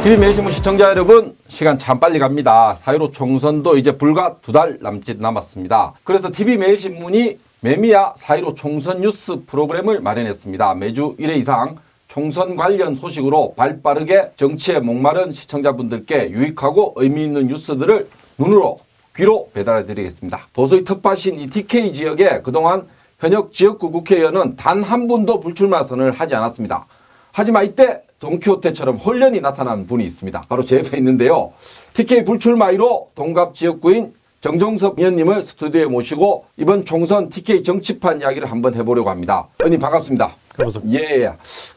TV매일신문 시청자 여러분, 시간 참 빨리 갑니다. 4.15 총선도 이제 불과 2달 남짓 남았습니다. 그래서 TV매일신문이 매미야 4.15 총선 뉴스 프로그램을 마련했습니다. 매주 1회 이상 총선 관련 소식으로 발빠르게 정치에 목마른 시청자분들께 유익하고 의미 있는 뉴스들을 눈으로 귀로 배달해 드리겠습니다. 보수의 특파신 이 TK 지역에 그동안 현역 지역구 국회의원은 단 한 분도 불출마 선언을 하지 않았습니다. 하지만 이때 돈키호테처럼 홀연히 나타난 분이 있습니다. 바로 제 옆에 있는데요. TK 불출마 1호 동갑 지역구인 정종섭 의원님을 스튜디오에 모시고 이번 총선 TK 정치판 이야기를 한번 해보려고 합니다. 의원님 반갑습니다. 반갑습니다. 예.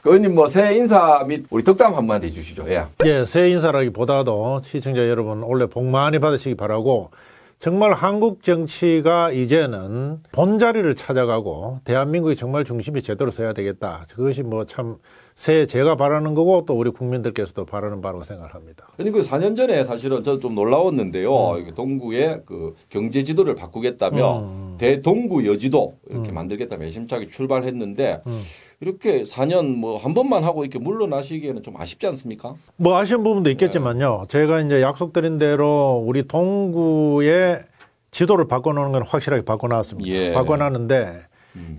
의원님 뭐 새해 인사 및 우리 덕담 한번 해주시죠. 예. 예, 새해 인사라기보다도 시청자 여러분 올해 복 많이 받으시기 바라고, 정말 한국 정치가 이제는 본자리를 찾아가고 대한민국이 정말 중심이 제대로 서야 되겠다. 그것이 뭐 참 새해 제가 바라는 거고 또 우리 국민들께서도 바라는 바라고 생각합니다. 아니 그 4년 전에 사실은 저 좀 놀라웠는데요. 동구의 그 경제 지도를 바꾸겠다며 대동구 여지도 이렇게 만들겠다며 심차게 출발했는데 이렇게 4년 뭐 한 번만 하고 이렇게 물러나시기에는 좀 아쉽지 않습니까? 뭐 아쉬운 부분도 있겠지만요. 제가 이제 약속드린 대로 우리 동구의 지도를 바꿔놓는 건 확실하게 바꿔놨습니다. 예. 바꿔놨는데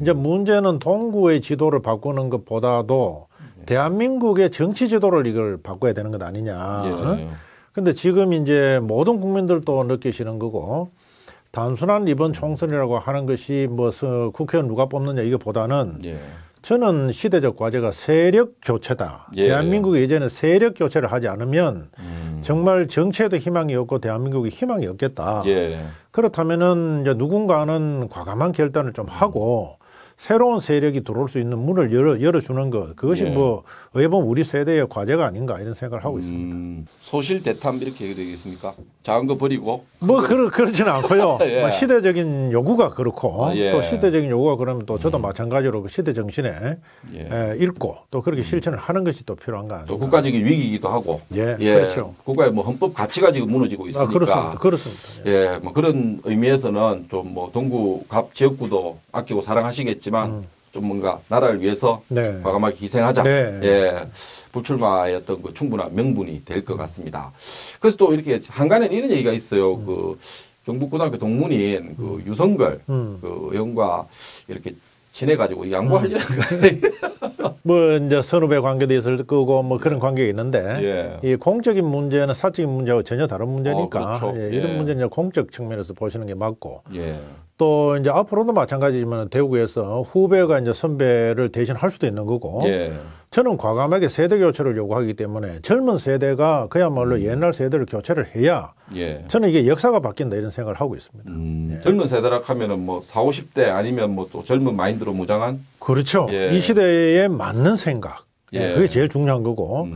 이제 문제는 동구의 지도를 바꾸는 것보다도 대한민국의 정치 지도를 이걸 바꿔야 되는 것 아니냐. 근데 지금 이제 모든 국민들도 느끼시는 거고, 단순한 이번 총선이라고 하는 것이 뭐 국회의원 누가 뽑느냐 이것보다는 저는 시대적 과제가 세력 교체다. 대한민국이 이제는 세력 교체를 하지 않으면 정말 정치에도 희망이 없고 대한민국이 희망이 없겠다. 그렇다면은 이제 누군가는 과감한 결단을 좀 하고 새로운 세력이 들어올 수 있는 문을 열어주는 것, 그것이 뭐 어떻게 보면 우리 세대의 과제가 아닌가 이런 생각을 하고 있습니다. 소실 대탐 이렇게 해도 되겠습니까? 작은 거 버리고? 뭐 그렇지는 않고요. 뭐 시대적인 요구가 그렇고 또 시대적인 요구가 그러면 또 저도 마찬가지로 그 시대 정신에 읽고 또 그렇게 실천을 하는 것이 또 필요한 거 아닌가. 또 국가적인 위기이기도 하고. 그렇죠. 국가의 뭐 헌법 가치가 지금 무너지고 있으니까. 그렇습니다. 뭐 그런 의미에서는 좀 뭐 동구 갑 지역구도 아끼고 사랑하시겠지만 좀 뭔가 나라를 위해서 과감하게 희생하자. 불출마의 어떤 그 충분한 명분이 될 것 같습니다. 그래서 또 이렇게 한간에는 이런 얘기가 있어요. 그 경북고등학교 동문인 그 유성걸 그 의원과 이렇게 지내가지고 양보하려는 거예요. 뭐 이제 선후배 관계도 있을 거고 뭐 그런 관계가 있는데 이 공적인 문제는 사적인 문제하고 전혀 다른 문제니까 이런 문제는 공적 측면에서 보시는 게 맞고 또 이제 앞으로도 마찬가지지만 대구에서 후배가 이제 선배를 대신할 수도 있는 거고 저는 과감하게 세대 교체를 요구하기 때문에 젊은 세대가 그야말로 옛날 세대를 교체를 해야 저는 이게 역사가 바뀐다 이런 생각을 하고 있습니다. 젊은 세대라 하면은 뭐 40, 50대 아니면 뭐 또 젊은 마인드로 무장한? 그렇죠. 이 시대에 맞는 생각. 그게 제일 중요한 거고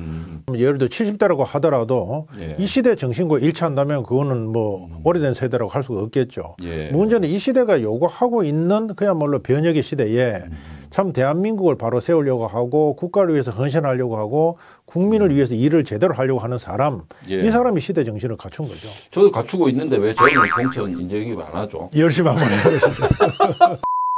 예를 들어 70대라고 하더라도 이 시대 정신과 일치한다면 그거는 뭐 오래된 세대라고 할 수가 없겠죠. 문제는 이 시대가 요구하고 있는 그야말로 변혁의 시대에 참 대한민국을 바로 세우려고 하고 국가를 위해서 헌신하려고 하고 국민을 위해서 일을 제대로 하려고 하는 사람 이 사람이 시대 정신을 갖춘 거죠. 저도 갖추고 있는데 왜 저희는 공천 인정이 안 하죠? 열심히 한번 해보겠습니다.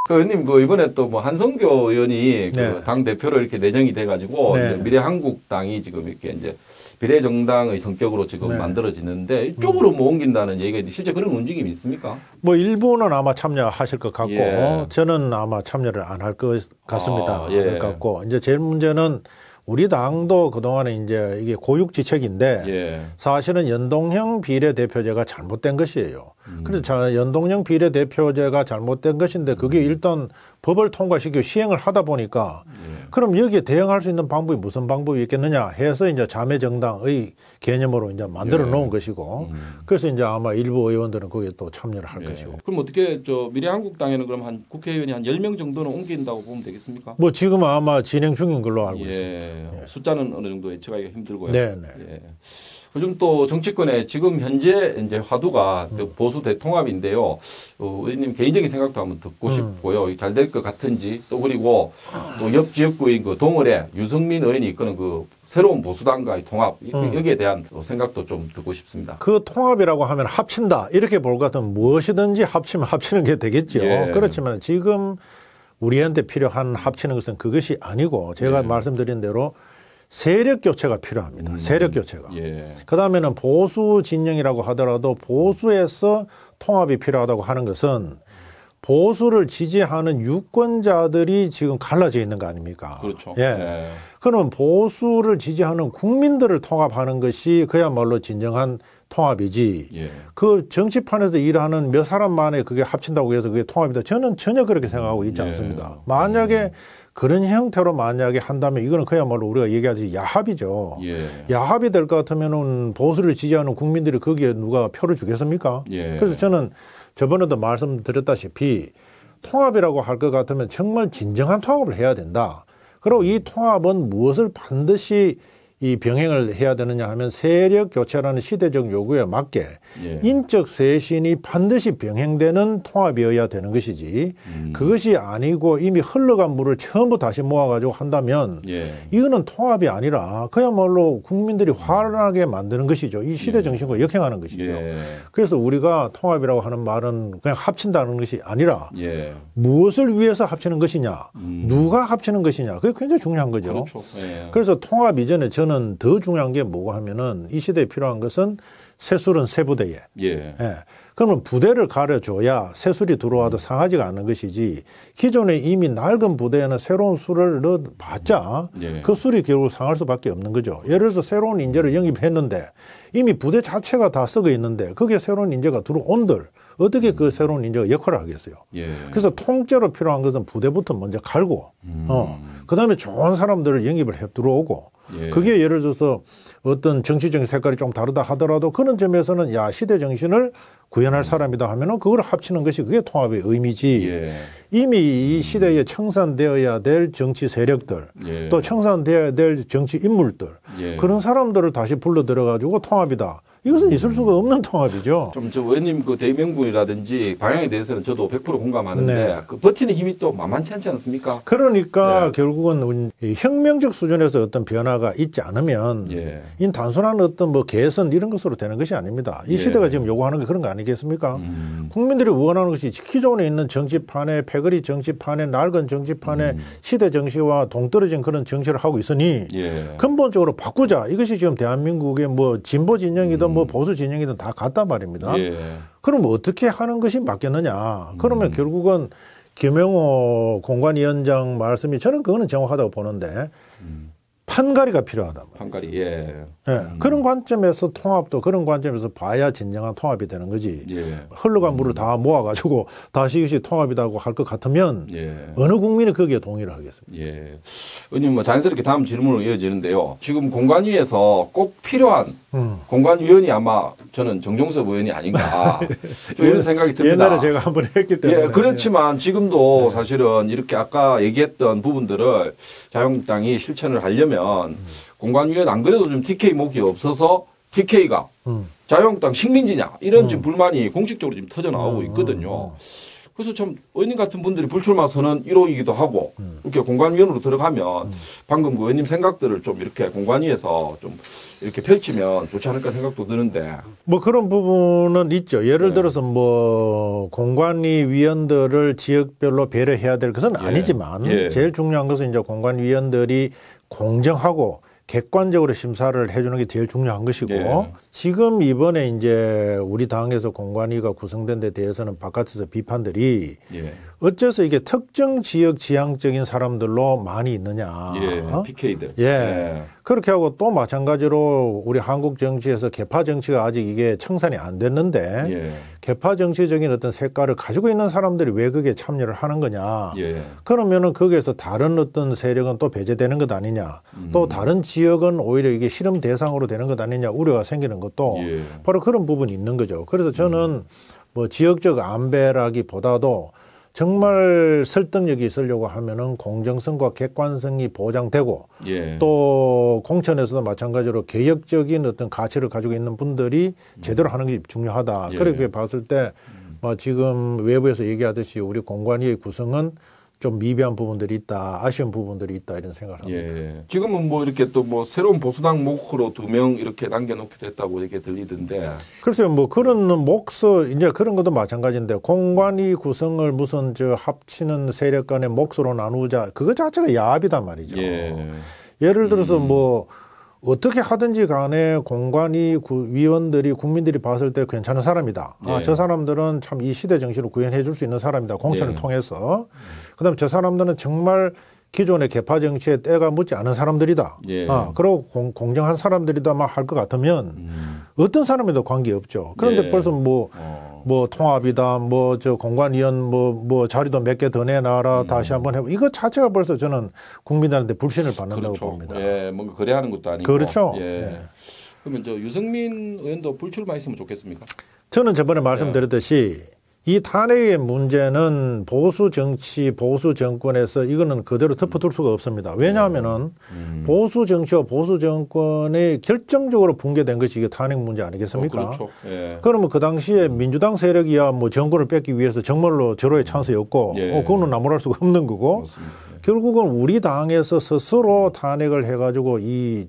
그 의원님 그 이번에 또 뭐 한성교 의원이 그 당 대표로 이렇게 내정이 돼가지고 미래한국당이 지금 이렇게 이제 비례정당의 성격으로 지금 만들어지는데 이쪽으로 뭐 옮긴다는 얘기가 있는데 실제 그런 움직임이 있습니까? 뭐 일부는 아마 참여하실 것 같고 저는 아마 참여를 안 할 것 같습니다. 같고 이제 제일 문제는 우리 당도 그동안에 이제 이게 고육지책인데 사실은 연동형 비례대표제가 잘못된 것이에요. 그래서 연동형 비례대표제가 잘못된 것인데 그게 일단 법을 통과시키고 시행을 하다 보니까 그럼 여기에 대응할 수 있는 방법이 무슨 방법이 있겠느냐 해서 이제 자매정당의 개념으로 이제 만들어 놓은 것이고 그래서 이제 아마 일부 의원들은 거기에 또 참여를 할 것이고. 그럼 어떻게 저 미래한국당에는 그럼 한 국회의원이 한 10명 정도는 옮긴다고 보면 되겠습니까? 뭐 지금 아마 진행 중인 걸로 알고 있습니다. 숫자는 어느 정도 예측하기가 힘들고요. 요즘 또 정치권에 지금 현재 이제 화두가 보수 대통합인데요. 의원님 개인적인 생각도 한번 듣고 싶고요. 잘 될 것 같은지 또 그리고 또 옆 지역구인 그 동을에 유승민 의원이 이끄는 그 새로운 보수당과의 통합 여기에 대한 생각도 좀 듣고 싶습니다. 그 통합이라고 하면 합친다 이렇게 볼 것 같으면 무엇이든지 합치면 합치는 게 되겠죠. 그렇지만 지금 우리한테 필요한 합치는 것은 그것이 아니고 제가 말씀드린 대로 세력 교체가 필요합니다. 세력 교체가. 예. 그다음에는 보수 진영이라고 하더라도 보수에서 통합이 필요하다고 하는 것은 보수를 지지하는 유권자들이 지금 갈라져 있는 거 아닙니까? 그렇죠. 예. 네. 그러면 보수를 지지하는 국민들을 통합하는 것이 그야말로 진정한 통합이지. 예. 그 정치판에서 일하는 몇 사람만에 그게 합친다고 해서 그게 통합이다. 저는 전혀 그렇게 생각하고 있지 예. 않습니다. 만약에 그런 형태로 만약에 한다면 이거는 그야말로 우리가 얘기하듯이 야합이죠. 예. 야합이 될 것 같으면은 보수를 지지하는 국민들이 거기에 누가 표를 주겠습니까? 예. 그래서 저는 저번에도 말씀드렸다시피 통합이라고 할 것 같으면 정말 진정한 통합을 해야 된다. 그리고 이 통합은 무엇을 반드시 이 병행을 해야 되느냐 하면 세력 교체라는 시대적 요구에 맞게 예. 인적 쇄신이 반드시 병행되는 통합이어야 되는 것이지 그것이 아니고 이미 흘러간 물을 처음부터 다시 모아가지고 한다면 예. 이거는 통합이 아니라 그야말로 국민들이 화나게 만드는 것이죠. 이 시대 정신과 역행하는 것이죠. 예. 그래서 우리가 통합이라고 하는 말은 그냥 합친다는 것이 아니라 예. 무엇을 위해서 합치는 것이냐, 누가 합치는 것이냐, 그게 굉장히 중요한 거죠. 그렇죠. 예. 그래서 통합 이전에 저는 더 중요한 게 뭐고 하면은 이 시대에 필요한 것은 새술은 새 부대에. 예. 예. 그러면 부대를 가려줘야 새술이 들어와도 상하지가 않는 것이지 기존에 이미 낡은 부대에는 새로운 술을 넣어봤자 예. 그 술이 결국 상할 수밖에 없는 거죠. 예를 들어서 새로운 인재를 영입했는데 이미 부대 자체가 다 썩어 있는데 거기에 새로운 인재가 들어온들 어떻게 그 새로운 인재가 역할을 하겠어요. 예. 그래서 통째로 필요한 것은 부대부터 먼저 갈고 그다음에 좋은 사람들을 영입을 해 들어오고 예. 그게 예를 들어서 어떤 정치적인 색깔이 좀 다르다 하더라도 그런 점에서는 야 시대 정신을 구현할 사람이다 하면은 그걸 합치는 것이 그게 통합의 의미지. 예. 이미 이 시대에 청산되어야 될 정치 세력들 예. 또 청산되어야 될 정치 인물들 예. 그런 사람들을 다시 불러들여 가지고 통합이다. 이것은 있을 수가 없는 통합이죠. 좀 저 의원님 그 대명분이라든지 방향에 대해서는 저도 100% 공감하는데 네. 그 버티는 힘이 또 만만치 않지 않습니까? 그러니까 네. 결국은 이 혁명적 수준에서 어떤 변화가 있지 않으면 예. 이 단순한 어떤 뭐 개선 이런 것으로 되는 것이 아닙니다. 이 예. 시대가 지금 요구하는 게 그런 거 아니겠습니까? 국민들이 원하는 것이 기존에 있는 정치판에 패거리 정치판에 낡은 정치판에 시대 정치와 동떨어진 그런 정치를 하고 있으니 예. 근본적으로 바꾸자. 이것이 지금 대한민국의 뭐 진보 진영이든 뭐 보수 진영이든 다 같단 말입니다. 예. 그럼 어떻게 하는 것이 맞겠느냐? 그러면 결국은 김영호 공관위원장 말씀이 저는 그거는 정확하다고 보는데 판가리가 필요하다. 판가리. 예. 예, 그런 관점에서 통합도 그런 관점에서 봐야 진정한 통합이 되는 거지. 예. 흘러간 물을 다 모아가지고 다시 이것이 통합이라고 할 것 같으면 예. 어느 국민이 거기에 동의를 하겠습니까? 예. 의원님 뭐 자연스럽게 다음 질문으로 이어지는데요. 지금 공관위에서 꼭 필요한 공관위원이 아마 저는 정종섭 의원이 아닌가 좀 이런 생각이 듭니다. 옛날에 제가 한번 했기 때문에. 예, 그렇지만 지금도 사실은 이렇게 아까 얘기했던 부분들을 자유한국당이 실천을 하려면 공관위원 안 그래도 좀 TK 목이 없어서 TK가 자유한국당 식민지냐 이런 지금 불만이 공식적으로 지금 터져 나오고 있거든요. 그래서 참 의원님 같은 분들이 불출마 선언 1호이기도 하고 이렇게 공관위원으로 들어가면 방금 그 의원님 생각들을 좀 이렇게 공관위에서 좀 이렇게 펼치면 좋지 않을까 생각도 드는데. 뭐 그런 부분은 있죠. 예를 네. 들어서 뭐 공관위 위원들을 지역별로 배려해야 될 것은 아니지만 예. 제일 중요한 것은 이제 공관위 위원들이 공정하고 객관적으로 심사를 해주는 게 제일 중요한 것이고 예. 지금 이번에 이제 우리 당에서 공관위가 구성된 데 대해서는 바깥에서 비판들이 예. 어째서 이게 특정 지역 지향적인 사람들로 많이 있느냐. 예. PK들. 예. 그렇게 하고 또 마찬가지로 우리 한국 정치에서 개파 정치가 아직 이게 청산이 안 됐는데 예. 개파 정치적인 어떤 색깔을 가지고 있는 사람들이 왜 그게 참여를 하는 거냐. 예. 그러면은 거기에서 다른 어떤 세력은 또 배제되는 것 아니냐. 또 다른 지역은 오히려 이게 실험 대상으로 되는 것 아니냐 우려가 생기는 것도 예. 바로 그런 부분이 있는 거죠. 그래서 저는 뭐 지역적 안배라기보다도 정말 설득력이 있으려고 하면은 공정성과 객관성이 보장되고 예. 또 공천에서도 마찬가지로 개혁적인 어떤 가치를 가지고 있는 분들이 제대로 하는 게 중요하다. 예. 그렇게 봤을 때 지금 외부에서 얘기하듯이 우리 공관위의 구성은 좀 미비한 부분들이 있다, 아쉬운 부분들이 있다 이런 생각을 합니다. 예. 지금은 뭐 이렇게 또 뭐 새로운 보수당 목으로 2명 이렇게 남겨놓게 됐다고 이렇게 들리던데. 글쎄요, 뭐 그런 몫을 이제 그런 것도 마찬가지인데 공관위 구성을 무슨 저 합치는 세력 간의 몫으로 나누자 그거 자체가 야합이단 말이죠. 예. 예를 들어서 뭐 어떻게 하든지 간에 공관위 위원들이 국민들이 봤을 때 괜찮은 사람이다. 예. 저 사람들은 참 이 시대 정신을 구현해 줄 수 있는 사람이다. 공천을 예. 통해서. 그다음에 저 사람들은 정말 기존의 개파 정치에 때가 묻지 않은 사람들이다. 예. 그리고 공정한 사람들이다만 할 것 같으면 어떤 사람에도 관계없죠. 그런데 예. 벌써 뭐 통합이다, 뭐 저 공관위원 뭐 자리도 몇 개 더 내놔라, 다시 한번 해보. 이거 자체가 벌써 저는 국민들한테 불신을 받는다고 그렇죠. 봅니다. 예, 뭔가 거래하는 것도 아니고. 그렇죠. 예. 예. 그러면 저 유승민 의원도 불출마했으면 좋겠습니까? 저는 저번에 말씀드렸듯이 이 탄핵의 문제는 보수 정치, 보수 정권에서 이거는 그대로 덮어둘 수가 없습니다. 왜냐하면은 보수 정치와 보수 정권이 결정적으로 붕괴된 것이 이게 탄핵 문제 아니겠습니까? 그렇죠. 예. 그러면 그 당시에 민주당 세력이야 뭐 정권을 뺏기 위해서 정말로 절호의 찬스였고, 예. 그거는 나무랄 수가 없는 거고, 맞습니다. 결국은 우리 당에서 스스로 탄핵을 해가지고 이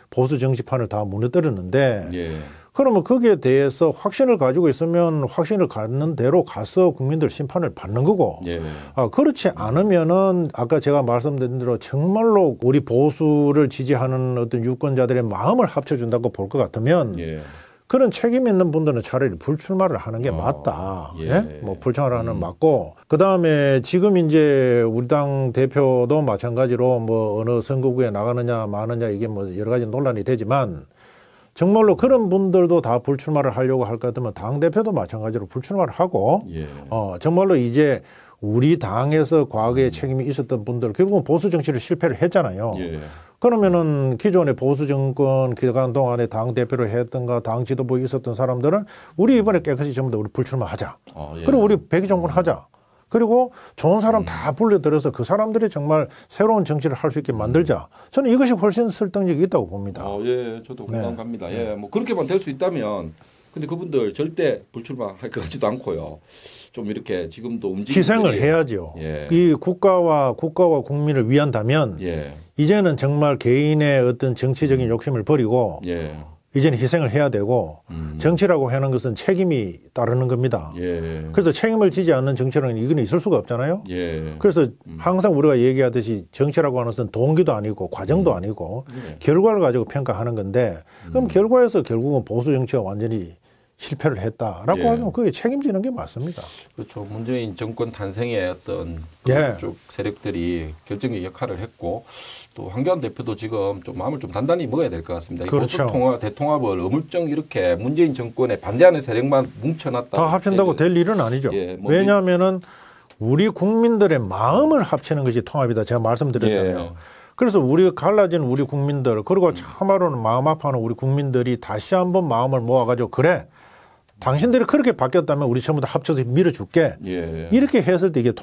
보수 정치판을 다 무너뜨렸는데, 예. 그러면 거기에 대해서 확신을 가지고 있으면 확신을 갖는 대로 가서 국민들 심판을 받는 거고, 예. 그렇지 않으면은 아까 제가 말씀드린 대로 정말로 우리 보수를 지지하는 어떤 유권자들의 마음을 합쳐준다고 볼 것 같으면 예. 그런 책임 있는 분들은 차라리 불출마를 하는 게 맞다. 예. 예? 뭐 불출마를 하는 맞고, 그 다음에 지금 이제 우리 당 대표도 마찬가지로 뭐 어느 선거구에 나가느냐 마느냐 이게 뭐 여러 가지 논란이 되지만 정말로 그런 분들도 다 불출마를 하려고 할 것 같으면 당대표도 마찬가지로 불출마를 하고, 예. 정말로 이제 우리 당에서 과거에 책임이 있었던 분들, 결국은 보수 정치를 실패를 했잖아요. 예. 그러면은 기존의 보수 정권 기간 동안에 당대표를 했던가 당 지도부에 있었던 사람들은 우리 이번에 깨끗이 전부 다 우리 불출마하자. 예. 그리고 우리 백의 정권 하자. 그리고 좋은 사람 다 불러들여서 그 사람들이 정말 새로운 정치를 할 수 있게 만들자. 저는 이것이 훨씬 설득력이 있다고 봅니다. 예, 저도 공감 갑니다. 예, 뭐 그렇게만 될 수 있다면, 근데 그분들 절대 불출마할 것 같지도 않고요. 좀 이렇게 지금도 움직이고 희생을 해야죠. 예. 이 국가와 국민을 위한다면 예. 이제는 정말 개인의 어떤 정치적인 욕심을 버리고 예. 이제는 희생을 해야 되고 정치라고 하는 것은 책임이 따르는 겁니다. 예. 그래서 책임을 지지 않는 정치라는 이거는 있을 수가 없잖아요. 예. 그래서 항상 우리가 얘기하듯이 정치라고 하는 것은 동기도 아니고 과정도 아니고 결과를 가지고 평가하는 건데 그럼 결과에서 결국은 보수 정치가 완전히 실패를 했다라고 예. 하면 그게 책임지는 게 맞습니다. 그렇죠. 문재인 정권 탄생에 어떤 예. 그쪽 세력들이 결정적 역할을 했고 또 황교안 대표도 지금 좀 마음을 좀 단단히 먹어야 될 것 같습니다. 그렇죠. 보수 대통합을 어물쩡 이렇게 문재인 정권에 반대하는 세력만 뭉쳐놨다. 다 합친다고 될 일은 아니죠. 예, 뭐 왜냐하면은 우리 국민들의 마음을 합치는 것이 통합이다. 제가 말씀드렸잖아요. 예. 그래서 우리 갈라진 우리 국민들 그리고 참으로는 마음 아파하는 우리 국민들이 다시 한번 마음을 모아가지고 그래 당신들이 그렇게 바뀌었다면 우리 전부 다 합쳐서 밀어줄게. 예. 이렇게 했을 때 이게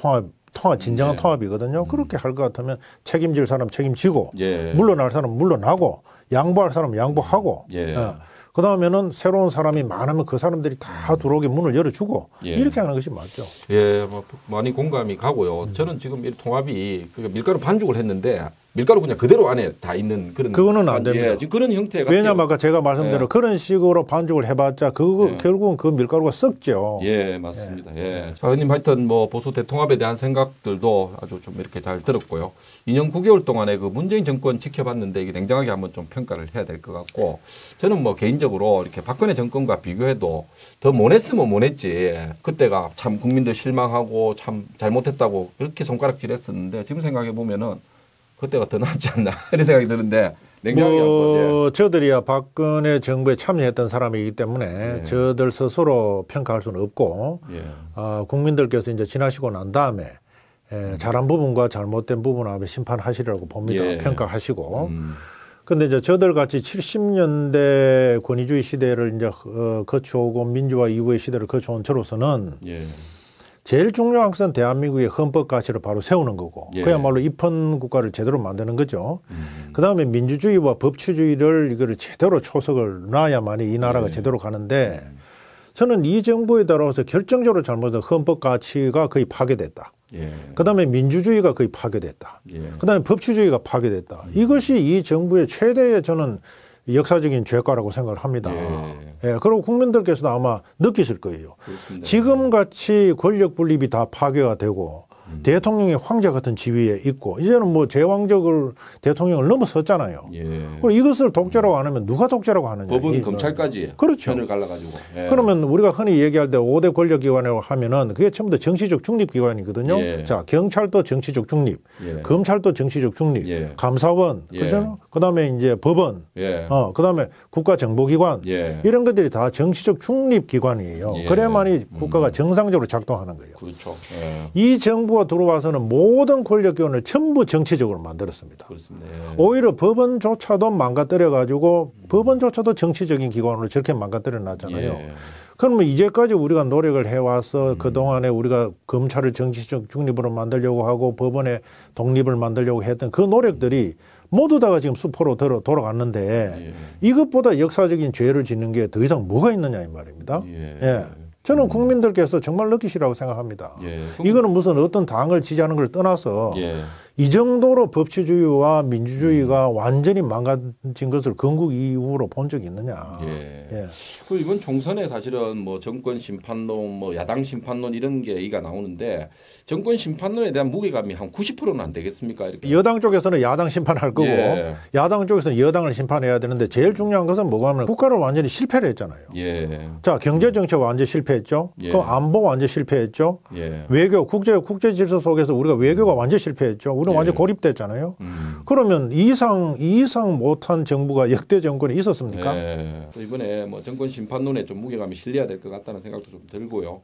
진정한 통합이거든요. 그렇게 할 것 같으면 책임질 사람 책임지고 예. 물러날 사람 물러나고 양보할 사람 양보하고 예. 그다음에는 새로운 사람이 많으면 그 사람들이 다 들어오게 문을 열어주고 예. 이렇게 하는 것이 맞죠. 예, 뭐 많이 공감이 가고요. 저는 지금 이 통합이 그러니까 밀가루 반죽을 했는데 밀가루 그냥 그대로 안에 다 있는 그런 그거는 안 됩니다. 예, 지금 그런 형태가 왜냐하면 아까 제가 말씀대로 예. 그런 식으로 반죽을 해봤자 예. 결국은 그 밀가루가 썩죠. 예, 맞습니다. 예. 자, 의원님 하여튼 뭐 보수 대통합에 대한 생각들도 아주 좀 이렇게 잘 들었고요. 2년 9개월 동안에 그 문재인 정권 지켜봤는데 이게 냉정하게 한번 좀 평가를 해야 될 것 같고 저는 뭐 개인적으로 이렇게 박근혜 정권과 비교해도 더 못했으면 못했지. 그때가 참 국민들 실망하고 참 잘못했다고 그렇게 손가락질했었는데 지금 생각해 보면은 그때가 더 낫지 않나 이런 생각이 드는데 냉정하게 한번. 예. 저들이야 박근혜 정부에 참여했던 사람이기 때문에 예. 저들 스스로 평가할 수는 없고 예. 국민들께서 이제 지나시고 난 다음에 잘한 부분과 잘못된 부분 앞에 심판하시리라고 봅니다. 예. 평가하시고. 근데 이제 저들 같이 70년대 권위주의 시대를 이제 거쳐오고 민주화 이후의 시대를 거쳐온 저로서는 예. 제일 중요한 것은 대한민국의 헌법 가치를 바로 세우는 거고 예. 그야말로 입헌 국가를 제대로 만드는 거죠. 그다음에 민주주의와 법치주의를 이거를 제대로 초석을 놔야만이 이 나라가 예. 제대로 가는데 저는 이 정부에 따라서 결정적으로 잘못된 헌법 가치가 거의 파괴됐다. 예. 그다음에 민주주의가 거의 파괴됐다. 예. 그다음에 법치주의가 파괴됐다. 이것이 이 정부의 최대의 저는 역사적인 죄과라고 생각을 합니다. 예, 그리고 국민들께서도 아마 느끼실 거예요. 그렇습니다. 지금같이 권력 분립이 다 파괴가 되고 대통령이 황제 같은 지위에 있고 이제는 뭐 제왕적을 대통령을 넘어섰잖아요. 예. 그리고 이것을 독재라고 안 하면 누가 독재라고 하느냐. 법은 검찰까지 그렇죠. 편을 갈라가지고. 예. 그러면 우리가 흔히 얘기할 때 5대 권력기관이라고 하면은 그게 전부 다 정치적 중립기관이거든요. 예. 자, 경찰도 정치적 중립, 예. 검찰도 정치적 중립, 예. 감사원, 예. 그죠? 그다음에 이제 법원, 예. 그다음에 국가정보기관 예. 이런 것들이 다 정치적 중립기관이에요. 예. 그래야만이 국가가 정상적으로 작동하는 거예요. 그렇죠. 예. 이 정부가 들어와서는 모든 권력기관을 전부 정치적으로 만들었습니다. 그렇습니다. 예. 오히려 법원조차도 망가뜨려 가지고 법원조차도 정치적인 기관으로 저렇게 망가뜨려 놨잖아요. 예. 그러면 이제까지 우리가 노력을 해와서 그동안에 우리가 검찰을 정치적 중립으로 만들려고 하고 법원의 독립을 만들려고 했던 그 노력들이 모두 다가 지금 수포로 돌아갔는데 이것보다 역사적인 죄를 짓는 게 더 이상 뭐가 있느냐 이 말입니다. 예. 저는 국민들께서 정말 느끼시라고 생각합니다. 예. 이거는 무슨 어떤 당을 지지하는 걸 떠나서 예. 이 정도로 법치주의와 민주주의가 완전히 망가진 것을 건국 이후로 본 적이 있느냐. 예. 예. 그 이번 총선에 사실은 뭐 정권 심판론, 뭐 야당 심판론 이런 게 얘기가 나오는데 정권 심판론에 대한 무게감이 한 90%는 안 되겠습니까? 이렇게. 여당 쪽에서는 야당 심판할 거고 예. 야당 쪽에서는 여당을 심판해야 되는데 제일 중요한 것은 뭐가 하면 국가를 완전히 실패를 했잖아요. 예. 자, 경제 정책 완전 실패했죠. 예. 그 안보 완전 실패했죠. 예. 외교, 국제 질서 속에서 우리가 외교가 완전 실패했죠. 우리는 예. 완전 고립됐잖아요. 그러면 이상 못한 정부가 역대 정권에 있었습니까? 예. 이번에 뭐 정권 심판론에 좀 무게감이 실려야 될 것 같다는 생각도 좀 들고요.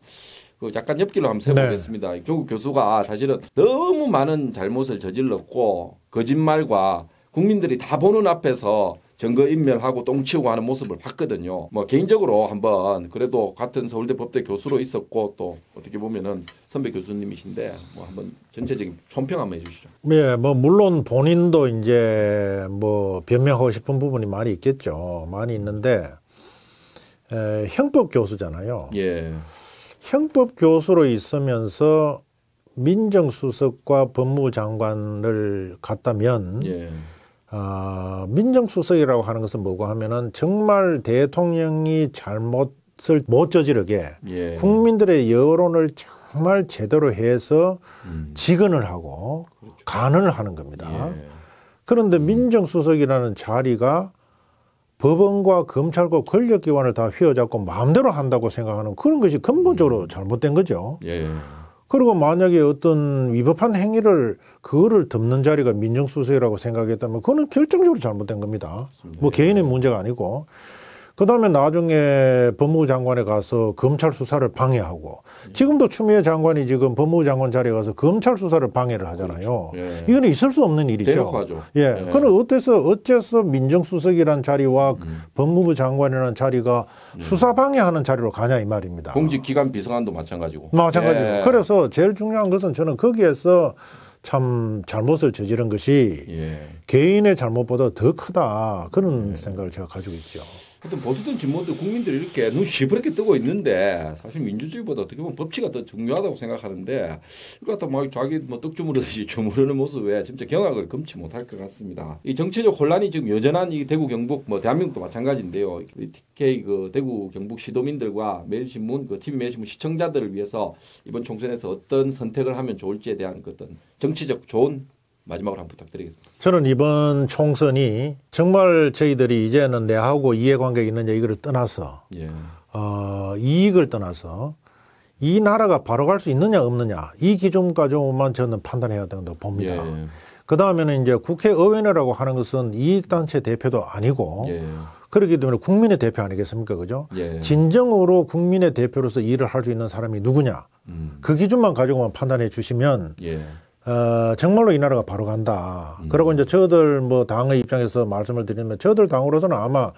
그 약간 옆길로 한번 세보겠습니다. 네. 조국 교수가 사실은 너무 많은 잘못을 저질렀고 거짓말과 국민들이 다 보는 앞에서 증거인멸하고 똥치우고 하는 모습을 봤거든요. 뭐 개인적으로 한번 그래도 같은 서울대 법대 교수로 있었고 또 어떻게 보면은 선배 교수님이신데 뭐 한번 전체적인 총평 한번 해주시죠. 예, 뭐 물론 본인도 이제 뭐 변명하고 싶은 부분이 많이 있겠죠. 많이 있는데 형법 교수잖아요. 예. 형법 교수로 있으면서 민정수석과 법무부 장관을 갔다면. 예. 민정수석이라고 하는 것은 뭐고 하면은 정말 대통령이 잘못을 못 저지르게 예. 국민들의 여론을 정말 제대로 해서 직언을 하고 그렇죠. 간언을 하는 겁니다. 예. 그런데 민정수석이라는 자리가 법원과 검찰과 권력기관을 다 휘어잡고 마음대로 한다고 생각하는 그런 것이 근본적으로 잘못된 거죠. 예. 그리고 만약에 어떤 위법한 행위를 그거를 덮는 자리가 민정수석이라고 생각했다면 그거는 결정적으로 잘못된 겁니다. 뭐 개인의 문제가 아니고. 그다음에 나중에 법무부 장관에 가서 검찰 수사를 방해하고 지금도 추미애 장관이 지금 법무부 장관 자리에 가서 검찰 수사를 방해를 하잖아요. 그렇죠. 예. 이거는 있을 수 없는 일이죠. 대놓고하죠. 예. 그럼 어째서 민정수석이란 자리와 법무부 장관이라는 자리가 수사 방해하는 자리로 가냐 이 말입니다. 공직기관 비서관도 마찬가지고. 마찬가지로. 예. 그래서 제일 중요한 것은 저는 거기에서 참 잘못을 저지른 것이 예. 개인의 잘못보다 더 크다. 그런 생각을 제가 가지고 있죠. 하여튼 보수든 진보든 국민들이 이렇게 눈 시퍼렇게 뜨고 있는데 사실 민주주의보다 어떻게 보면 법치가 더 중요하다고 생각하는데 이거 갖다 막 자기 뭐 떡 주무르듯이 주무르는 모습에 진짜 경악을 금치 못할 것 같습니다. 이 정치적 혼란이 지금 여전한 이 대구 경북 뭐 대한민국도 마찬가지인데요. TK 그 대구 경북 시도민들과 매일신문 그 TV 매일신문 시청자들을 위해서 이번 총선에서 어떤 선택을 하면 좋을지에 대한 그 어떤 정치적 좋은 마지막으로 한번 부탁드리겠습니다. 저는 이번 총선이 정말 저희들이 이제는 내하고 이해관계가 있느냐 이거를 떠나서 예. 이익을 떠나서 이 나라가 바로 갈 수 있느냐 없느냐 이 기준까지만 저는 판단해야 된다고 봅니다. 예. 그다음에는 이제 국회의원이라고 하는 것은 이익단체 대표도 아니고 예. 그렇기 때문에 국민의 대표 아니겠습니까? 그죠? 예. 진정으로 국민의 대표로서 일을 할 수 있는 사람이 누구냐 그 기준만 가지고만 판단해 주시면 예. 정말로 이 나라가 바로 간다. 그리고 이제 저들 뭐 당의 입장에서 말씀을 드리면 저들 당으로서는 아마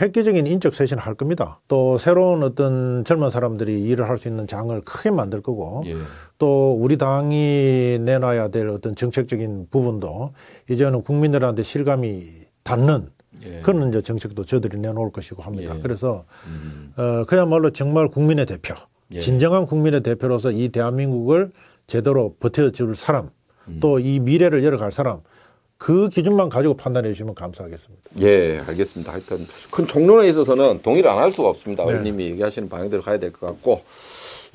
획기적인 인적 쇄신을 할 겁니다. 또 새로운 어떤 젊은 사람들이 일을 할 수 있는 장을 크게 만들 거고 예. 또 우리 당이 내놔야 될 어떤 정책적인 부분도 이제는 국민들한테 실감이 닿는 예. 그런 이제 정책도 저들이 내놓을 것이고 합니다. 예. 그래서 그야말로 정말 국민의 대표, 예. 진정한 국민의 대표로서 이 대한민국을 제대로 버텨줄 사람, 또 이 미래를 열어갈 사람, 그 기준만 가지고 판단해 주시면 감사하겠습니다. 예, 알겠습니다. 하여튼 큰 총론에 있어서는 동의를 안 할 수가 없습니다. 네. 의원님이 얘기하시는 방향대로 가야 될 것 같고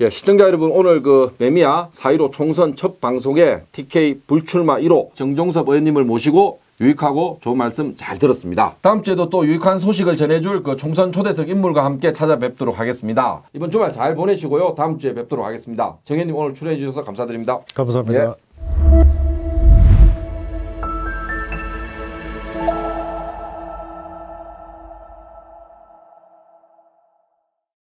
예, 시청자 여러분, 오늘 그 매미야 4.15 총선 첫 방송에 TK 불출마 1호 정종섭 의원님을 모시고 유익하고 좋은 말씀 잘 들었습니다. 다음 주에도 또 유익한 소식을 전해줄 그 총선 초대석 인물과 함께 찾아뵙도록 하겠습니다. 이번 주말 잘 보내시고요. 다음 주에 뵙도록 하겠습니다. 정현님 오늘 출연해 주셔서 감사드립니다. 감사합니다. 예.